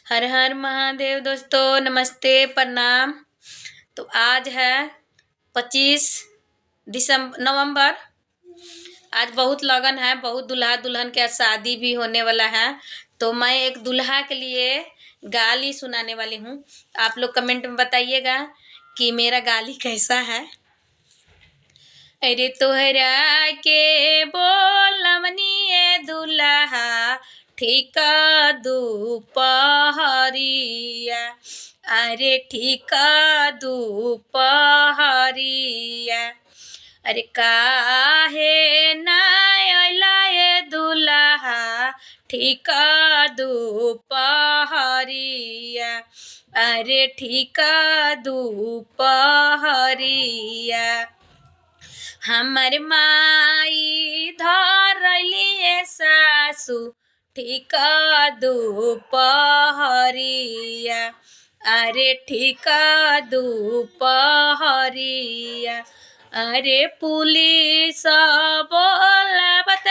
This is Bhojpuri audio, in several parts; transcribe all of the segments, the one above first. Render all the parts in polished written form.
हर हर महादेव दोस्तों, नमस्ते, प्रणाम। तो आज है 25 नवंबर। आज बहुत लगन है, बहुत दूल्हा दुल्हन के आज शादी भी होने वाला है। तो मैं एक दूल्हा के लिए गाली सुनाने वाली हूँ। आप लोग कमेंट में बताइएगा कि मेरा गाली कैसा है। अरे तोहरा के बोलमनिए दूल्हा ठीक दुपहरिया। अरे ठीक दुपहरिया। अरे काहे ना अइला ये दूल्हा ठीक दुपहरिया। अरे ठीक दुपहरिया। हमर माई धरलिए सासु ठीक दुपहरिया। अरे ठीक दुपहरिया। अरे पुलिस बोलावत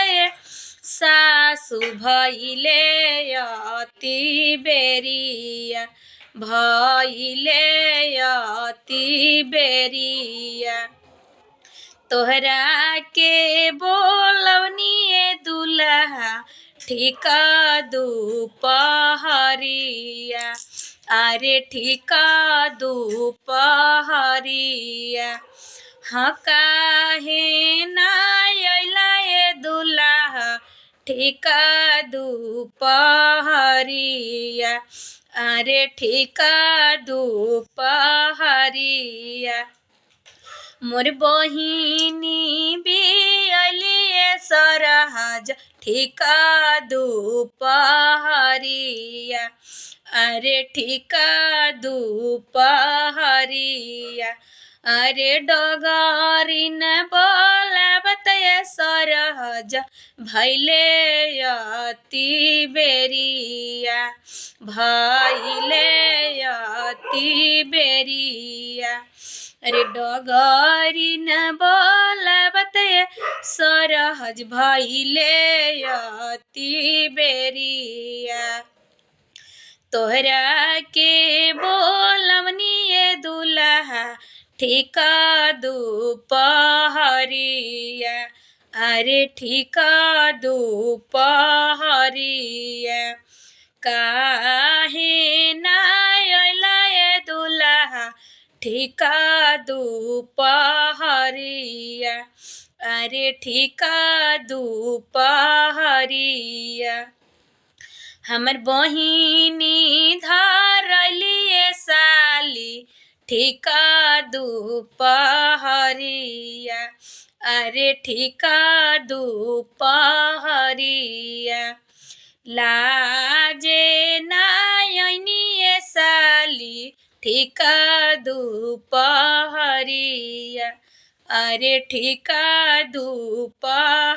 सासु भइले अति बेरिया। भइले अति बेरिया। तोहरा के बोलवनिए दूल्हा ठीक दुपहरिया। अरे ठीक दुपहरिया। हाँ काहे ना अइला ये दूल्हा ठीक दुपहरिया। अरे ठीक दुपहरिया। मोर बहिनी बियलिए सरहज ठीक दुपहरिया। अरे ठीक दुपहरिया। अरे डगरी न बोलावत सरहज भैले अति बेरिया। भैले अति बेरिया। अरे डगरी न बोलावत सरहज भइले अति बेरिया। तोहरा के बोलवनिए दूल्हा ठीक दुपहरिया। अरे ठीक दुपहरिया। काहे ना अइला ये दूल्हा ठीक दुपहरिया। अरे ठीक दुपहरिया। हमर बहिनी धरलिए साली ठीक दुपहरिया। अरे ठीक दुपहरिया। लाजे ना अइनिए साली ठीक दुपहरिया। अरे ठीक दुपहरिया।